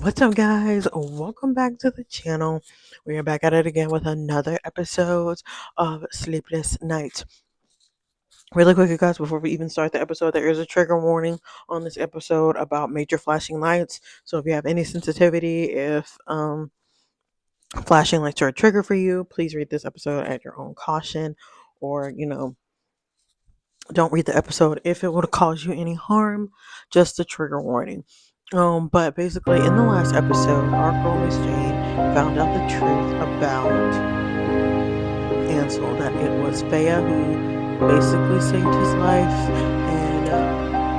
What's up, guys? Welcome back to the channel. We are back at it again with another episode of Sleepless Nights. Really quick, you guys, before we even start the episode, there is a trigger warning on this episode about major flashing lights. So if you have any sensitivity, if flashing lights are a trigger for you, please read this episode at your own caution, or don't read the episode if it would cause you any harm. Just a trigger warning. But basically, in the last episode, our girl Miss Jane found out the truth about Ansel, that it was Faya who basically saved his life, and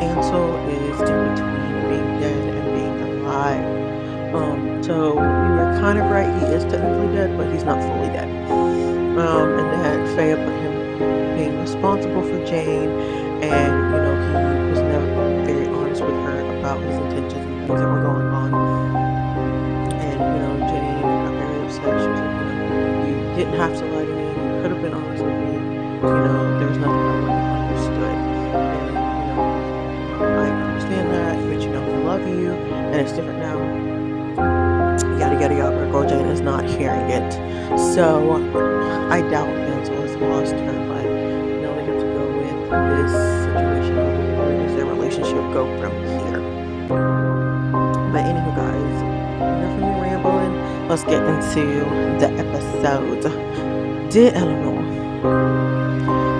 Ansel is in between being dead and being alive. So we were kind of right. He is technically dead, but he's not fully dead. And that Faya put him being responsible for Jane, and he was never very honest with her about his intentions and things that were going on. And Jane got very upset. She was like, you didn't have to lie to me. You could have been honest with me. There's nothing I wouldn't have understood. And I understand that, but I love you, and it's different now. Yada yada yada. Our girl Jane is not hearing it, so I doubt Ansel has lost her, but they have to go with this situation. Where does their relationship go from here? But anywho, guys, enough of me rambling. Let's get into the episode. Dear Eleanor,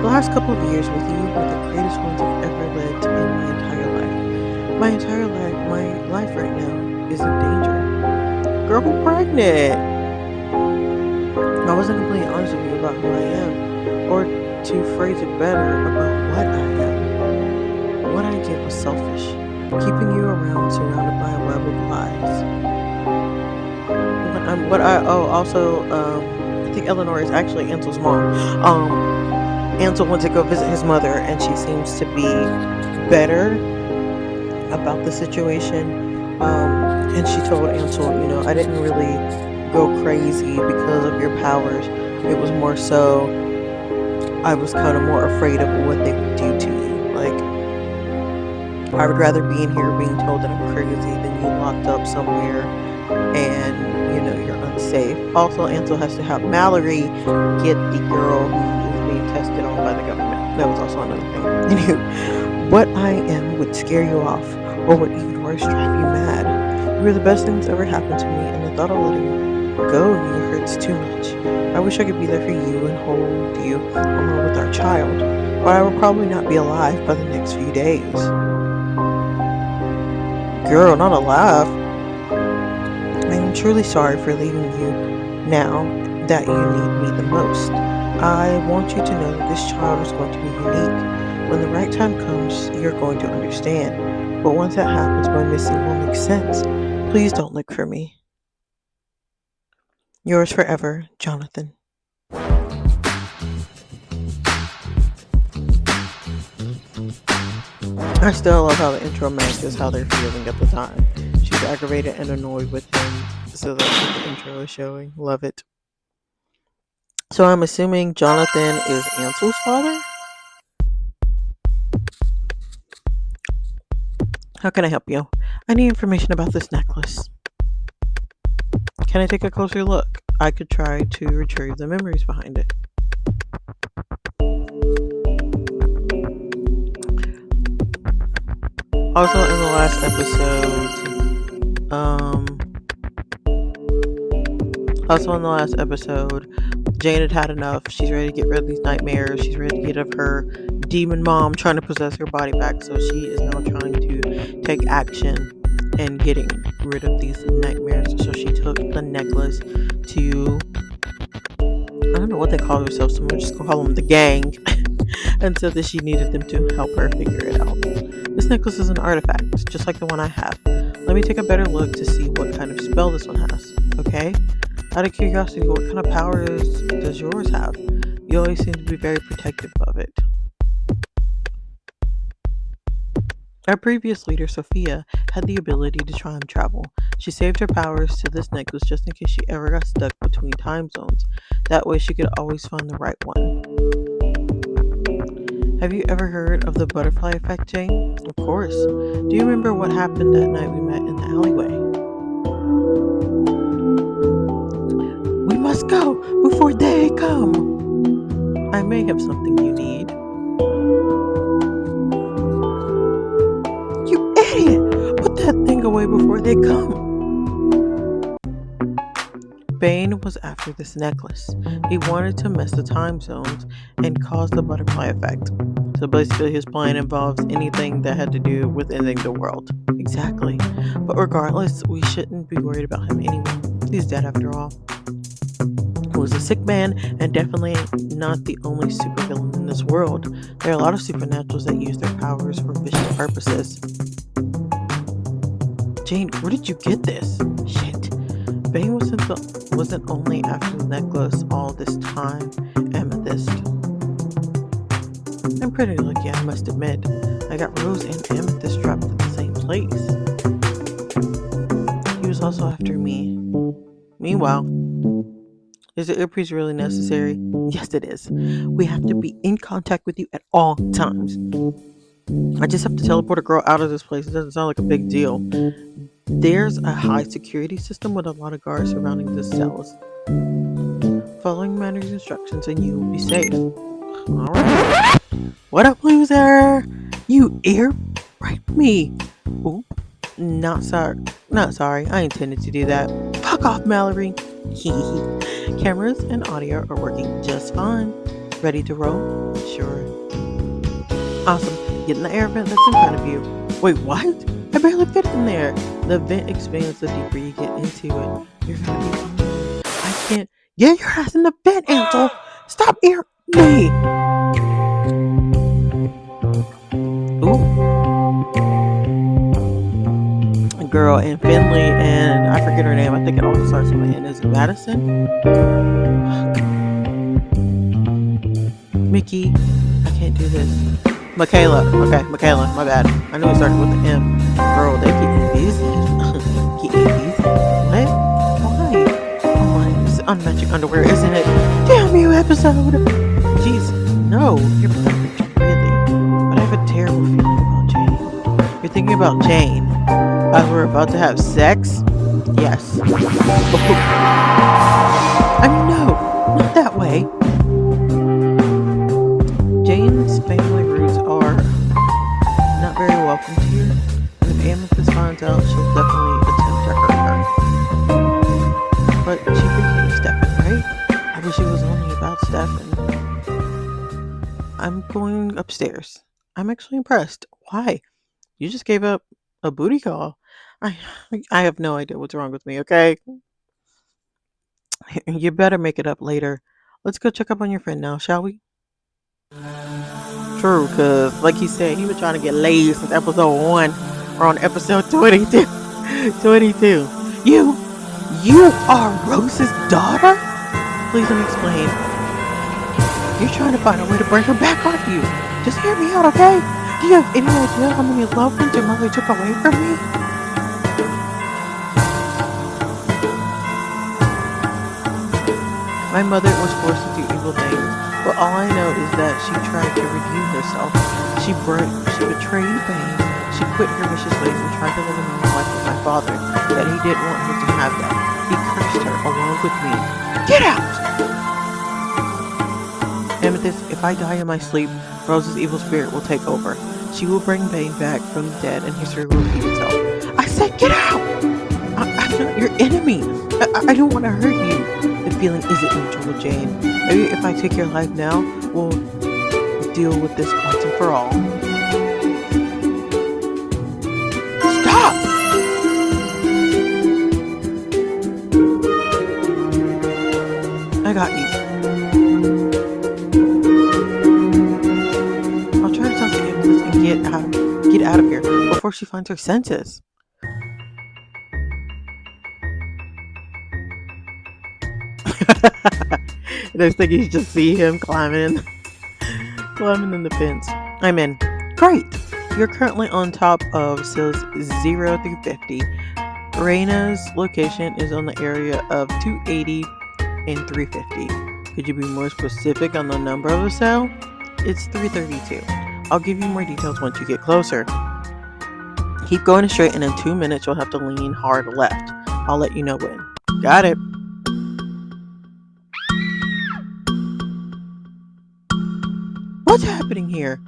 the last couple of years with you were the greatest ones I've ever lived in my entire life. My life right now is in danger. Girl, who's pregnant? I wasn't completely honest with you about who I am, or to phrase it better, about what I am. What I did was selfish, keeping you around surrounded by a web of lies. I think Eleanor is actually Ansel's mom. Ansel went to go visit his mother, and she seems to be better about the situation. And she told Ansel, I didn't really go crazy because of your powers. It was more so I was kind of more afraid of what they would do to you. Like, I would rather be in here being told that I'm crazy than you locked up somewhere and you're unsafe. Also, Ansel has to have Mallory get the girl who is being tested on by the government. That was also another thing. What I am would scare you off, or what even worse, drive you mad. You were the best thing that's ever happened to me, and the thought of letting you go of you hurts too much. I wish I could be there for you and hold you along with our child, but I will probably not be alive by the next few days. Girl, not alive. I am truly sorry for leaving you now that you need me the most. I want you to know that this child is going to be unique. When the right time comes, you're going to understand. But once that happens, my missing will make sense. Please don't look for me. Yours forever, Jonathan. I still love how the intro matches how they're feeling at the time. She's aggravated and annoyed with him, so that's what the intro is showing. Love it. So I'm assuming Jonathan is Ansel's father? How can I help you? I need information about this necklace. Can I take a closer look? I could try to retrieve the memories behind it. Also, in the last episode, Jane had enough. She's ready to get rid of these nightmares. She's ready to get rid of her demon mom trying to possess her body back. So she is now trying to take action and getting rid of these nightmares. So she took the necklace to, I don't know what they call themselves, so we're just gonna call them the gang, and said that she needed them to help her figure it out. This necklace is an artifact, just like the one I have. Let me take a better look to see what kind of spell this one has, okay? Out of curiosity, what kind of powers does yours have? You always seem to be very protective of it. Our previous leader, Sophia, had the ability to time travel. She saved her powers to this necklace just in case she ever got stuck between time zones. That way she could always find the right one. Have you ever heard of the butterfly effect, Jane? Of course. Do you remember what happened that night we met in the alleyway? must go before they come. I may have something you need. You idiot! Put that thing away before they come. Bane was after this necklace. He wanted to mess the time zones and cause the butterfly effect. So basically his plan involves anything that had to do with ending the world. Exactly. But regardless, we shouldn't be worried about him anyway. He's dead after all. He was a sick man and definitely not the only supervillain in this world. There are a lot of supernaturals that use their powers for vicious purposes. Jane, where did you get this? Shit. Bane wasn't only after the necklace all this time. Amethyst. I'm pretty lucky, I must admit. I got Rose and Amethyst trapped at the same place. He was also after me. Meanwhile, is the earpiece really necessary? Yes, it is. We have to be in contact with you at all times. I just have to teleport a girl out of this place. It doesn't sound like a big deal. There's a high security system with a lot of guards surrounding the cells. Following Manor's instructions and you will be safe. Alright. What up, loser? You ear raped me. Oop. Not sorry. I intended to do that. Fuck off, Mallory. Cameras and audio are working just fine. Ready to roll? Sure. Awesome. Get in the air vent that's in front of you. Wait, what? I barely fit in there. The vent expands the deeper you get into it. You're gonna be fine. I can't. Get your ass in the vent, Angel. Stop ear me. Ooh. Girl and Finley and I forget her name. I think it also starts with an N. Is it Madison? Mickey, I can't do this. Michaela. Okay, Michaela. My bad. I knew it started with an M. Girl, they get busy. Get busy. What? Why? Oh my, this is unmatching underwear, isn't it? Damn you, episode. Jeez, no. You're perfect, really. But I have a terrible feeling about Jane. You're thinking about Jane. As we're about to have sex? Yes. I mean, no, not that way. Jane's family roots are not very welcome to you, and if Amethyst finds out, she'll definitely attempt to hurt her. But she became Stefan, right? I wish it was only about Stefan. I'm going upstairs. I'm actually impressed. Why? You just gave up a booty call. I have no idea what's wrong with me, okay? You better make it up later. Let's go check up on your friend now, shall we? True, because like he said, he was trying to get laid since episode 1. We're on episode 22. 22. You are Rose's daughter? Please let me explain. You're trying to find a way to bring her back, aren't you? Just hear me out, okay? Do you have any idea how many loved ones your mother took away from me? My mother was forced to do evil things, but all I know is that she tried to redeem herself. She betrayed Bane, she quit her vicious ways and tried to live a normal life with my father, that he didn't want her to have that. He cursed her along with me. Get out! Amethyst, if I die in my sleep, Rose's evil spirit will take over. She will bring Bane back from the dead and history will repeat itself. I said get out! I'm not your enemy. I don't want to hurt you. The feeling isn't mutual, Jane. Maybe if I take your life now, we'll deal with this once and for all. Stop! I got you. I'll try to talk to Amethyst and get out of here before she finds her senses. Next thing you just see him climbing in the fence. I'm in. Great! You're currently on top of cells 0 through 50. Reina's location is on the area of 280 and 350. Could you be more specific on the number of the cell? It's 332. I'll give you more details once you get closer. Keep going straight and in 2 minutes you'll have to lean hard left. I'll let you know when. Got it. happening here?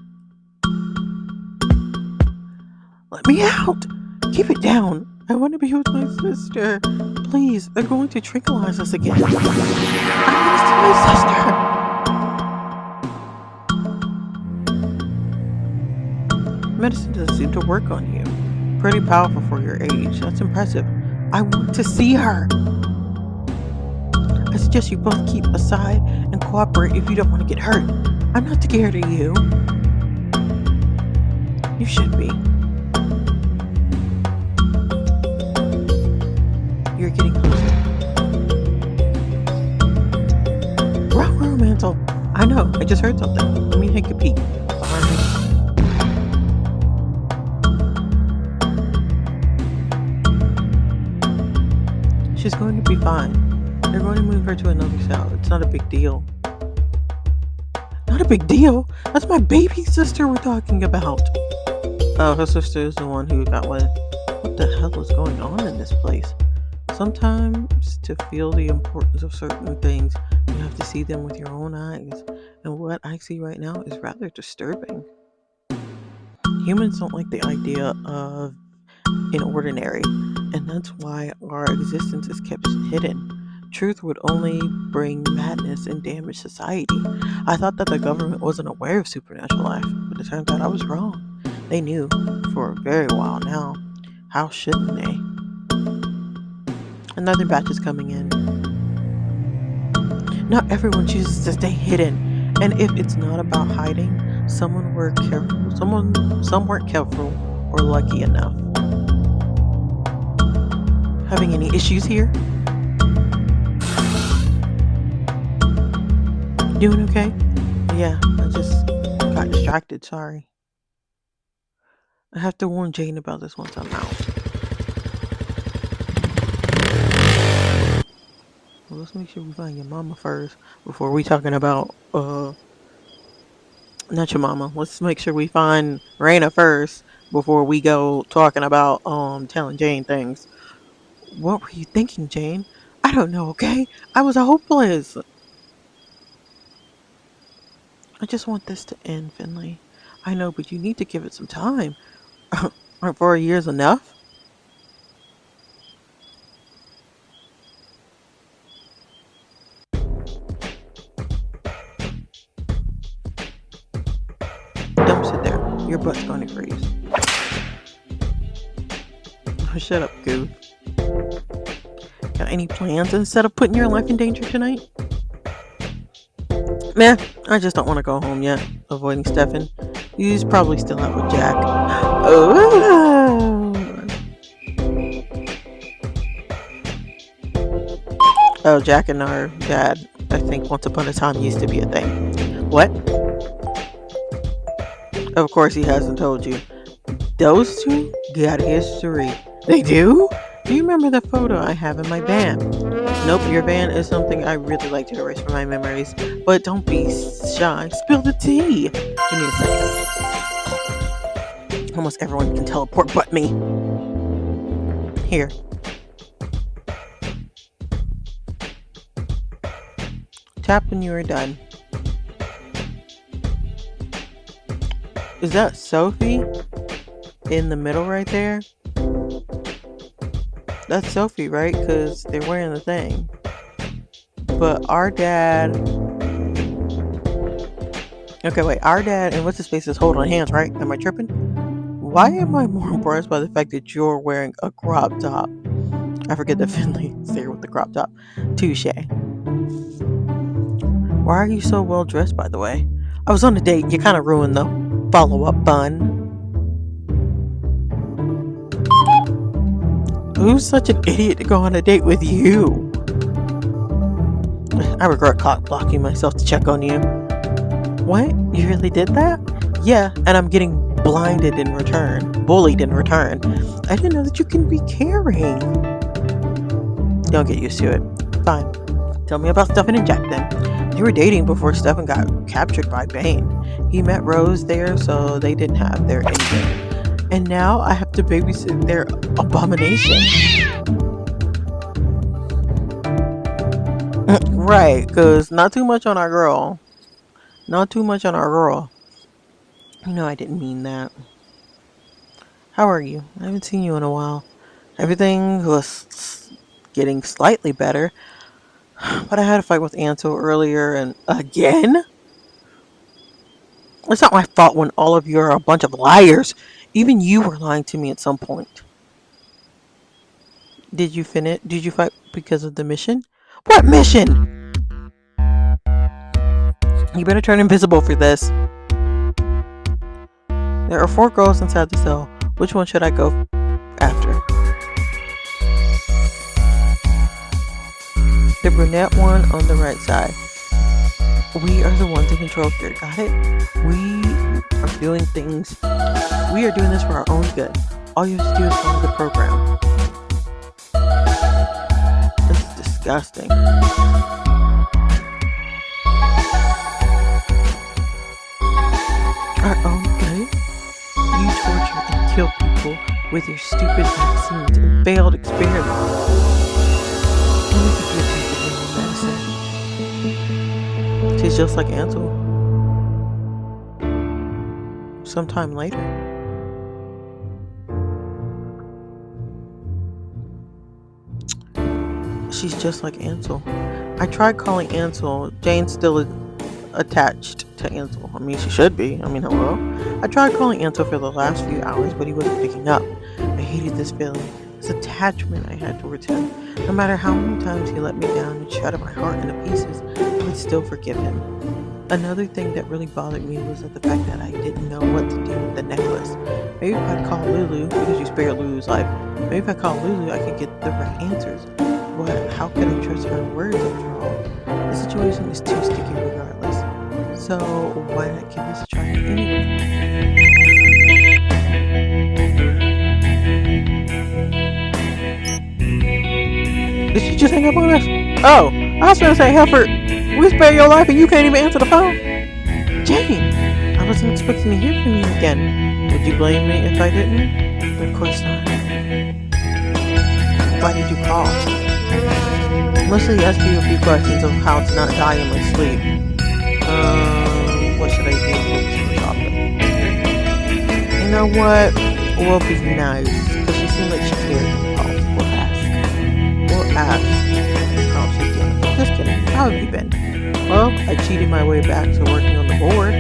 Let me out! Keep it down. I want to be with my sister. Please, they're going to tranquilize us again. I want to see my sister. Medicine doesn't seem to work on you. Pretty powerful for your age. That's impressive. I want to see her. I suggest you both keep aside and cooperate if you don't want to get hurt. I'm not scared of you. You should be. You're getting closer. Row, Mantle. I know, I just heard something. Let me take a peek. Behind me. She's going to be fine. They're going to move her to another cell. It's not a big deal. Not a big deal? That's my baby sister we're talking about. Oh, her sister is the one who got one. What the hell is going on in this place? Sometimes to feel the importance of certain things, you have to see them with your own eyes. And what I see right now is rather disturbing. Humans don't like the idea of inordinary, and that's why our existence is kept hidden. Truth would only bring madness and damage society. I thought that the government wasn't aware of supernatural life, but it turns out I was wrong. They knew for a very while now. How shouldn't they? Another batch is coming in. Not everyone chooses to stay hidden, and if it's not about hiding, some weren't careful or lucky enough. Having any issues here? Doing okay? Yeah, I just got distracted, sorry. I have to warn Jane about this once I'm out. Well, let's make sure we find your mama first before we talking about not your mama. Let's make sure we find Raina first before we go talking about telling Jane things. What were you thinking, Jane? I don't know, okay? I was hopeless. I just want this to end, Finley. I know, but you need to give it some time. Aren't 4 years enough? Don't sit there. Your butt's going to freeze. Shut up, goof. Got any plans instead of putting your life in danger tonight? Meh, I just don't want to go home yet. Avoiding Stefan. He's probably still out with Jack. Oh, Jack and our dad, I think once upon a time used to be a thing. What? Of course he hasn't told you. Those two got history. They do? Do you remember the photo I have in my van? Nope, your van is something I really like to erase from my memories. But don't be shy. Spill the tea. Give me a second. Almost everyone can teleport but me. Here. Tap when you are done. Is that Sophie? In the middle right there? That's Sophie, right? Because they're wearing the thing. But our dad... Okay, wait. Our dad and what's his face is holding hands, right? Am I tripping? Why am I more impressed by the fact that you're wearing a crop top? I forget that Finley's there with the crop top. Touche. Why are you so well dressed, by the way? I was on a date. You kind of ruined the follow-up fun. Who's such an idiot to go on a date with you? I regret cock blocking myself to check on you. What? You really did that? Yeah, and I'm getting blinded in return. Bullied in return. I didn't know that you can be caring. Don't get used to it. Fine. Tell me about Stefan and Jack then. They were dating before Stefan got captured by Bane. He met Rose there, so they didn't have their anything. And now I have to babysit their abomination. Right, because not too much on our girl. Not too much on our girl. I didn't mean that. How are you? I haven't seen you in a while. Everything was getting slightly better, but I had a fight with Ansel earlier, and again? It's not my fault when all of you are a bunch of liars. Even you were lying to me at some point. Did you finish? Did you fight because of the mission? What mission? You better turn invisible for this. There are 4 girls inside the cell. Which one should I go after? The brunette one on the right side. We are the ones in control here. Got it? We are doing things. We are doing this for our own good. All you have to do is follow the program. This is disgusting. Our own good? You torture and kill people with your stupid vaccines and failed experiments. Only the good people bring medicine. She's just like Ansel. Sometime later. She's just like Ansel. I tried calling Ansel. Jane's still attached to Ansel. I mean, she should be. I mean, hello? I tried calling Ansel for the last few hours, but he wasn't picking up. I hated this feeling, this attachment I had towards him. No matter how many times he let me down and shattered my heart into pieces, I would still forgive him. Another thing that really bothered me was the fact that I didn't know what to do with the necklace. Maybe if I'd call Lulu, because you spared Lulu's life, maybe if I called Lulu, I could get the right answers. But how could I trust her words after all? The situation is too sticky regardless. So why not give this a try anyway? Did she just hang up on us? Oh, I was gonna say, Helford, we spared your life and you can't even answer the phone. Jane, I wasn't expecting to hear from you again. Would you blame me if I didn't? Of course not. Why did you call? Mostly ask you a few questions of how to not die in my sleep. What should I do? You know what? We'll be nice, because she seemed like she cared in the calls. We'll ask how she's doing. Just kidding. How have you been? Well, I cheated my way back to working on the board.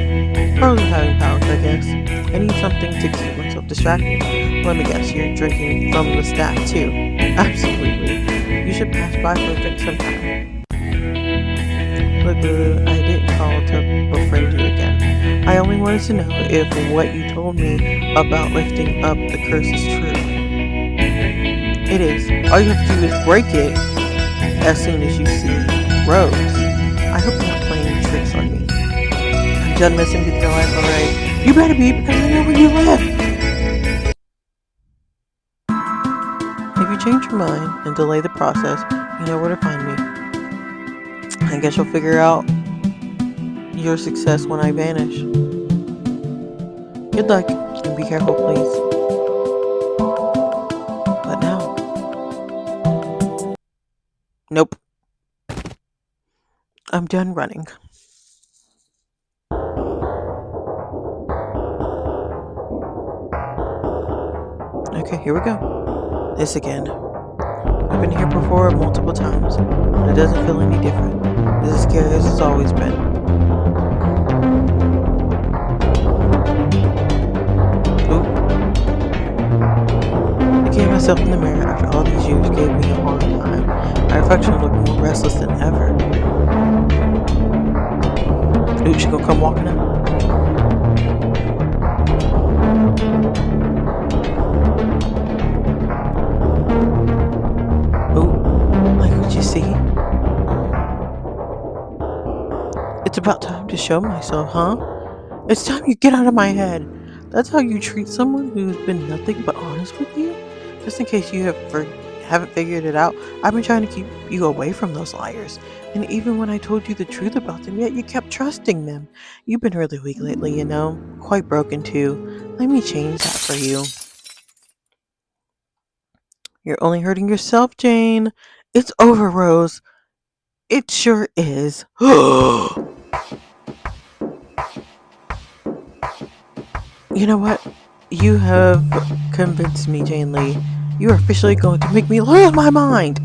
Pros of having powers, I guess. I need something to keep myself distracted. Let me guess, you're drinking from the stack too. Absolutely. You should pass by for a drink sometime. Look, I didn't call to befriend you again. I only wanted to know if what you told me about lifting up the curse is true. It is. All you have to do is break it as soon as you see Rose. I hope you're not playing tricks on me. I'm done messing with your life, alright? You better be, because I know where you live. If you change your mind and delay the process, you know where to find me. I guess you'll figure out your success when I vanish. Good luck, and be careful, please. But now. Nope. I'm done running. Okay, here we go. This again. I've been here before multiple times, and it doesn't feel any different. It's as scary as it's always been. Oop. I gave myself in the mirror after all these years gave me a hard time. My reflection looked more restless than ever. Ooh, she gonna come walking up. See? It's about time to show myself, huh? It's time you get out of my head. That's how you treat someone who's been nothing but honest with you? Just in case you haven't figured it out, I've been trying to keep you away from those liars. And even when I told you the truth about them, yet you kept trusting them. You've been really weak lately, you know? Quite broken too. Let me change that for you. You're only hurting yourself, Jane. It's over, Rose. It sure is. You know what? You have convinced me, Jane Lee. You are officially going to make me lose my mind.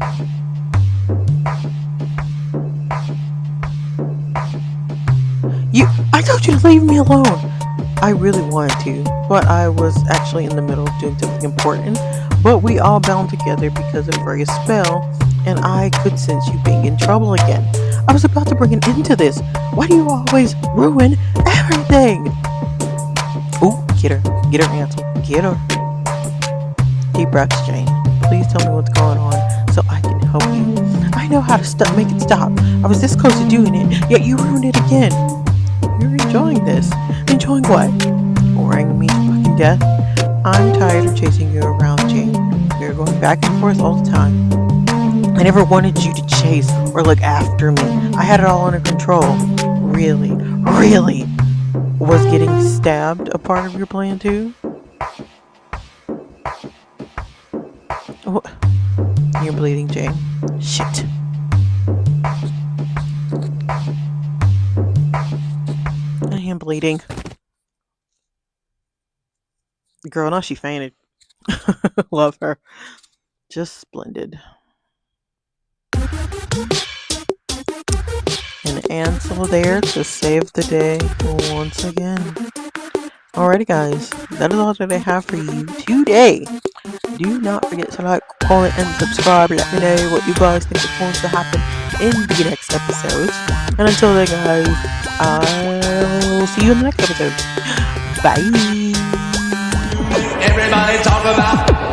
I told you to leave me alone. I really wanted to, but I was actually in the middle of doing something important. But we all bound together because of Freya's spell, and I could sense you being in trouble again. I was about to bring an end to this. Why do you always ruin everything? Ooh, get her, Ansel, get her. Deep breaths, Jane. Please tell me what's going on so I can help you. I know how to make it stop. I was this close to doing it, yet you ruined it again. You're enjoying this. Enjoying what? Boring me to fucking death. I'm tired of chasing you around, Jane. You're going back and forth all the time. I never wanted you to chase or look after me. I had it all under control. Really? Was getting stabbed a part of your plan too? What? You're bleeding, Jane. Shit. I am bleeding. Girl, now she fainted. Love her. Just splendid. And Ansel there to save the day once again. Alrighty guys, that is all that I have for you today. Do not forget to like, comment, and subscribe. Let me know what you guys think is going to happen in the next episodes. And until then guys, I'll see you in the next episode. Bye. Everybody talk about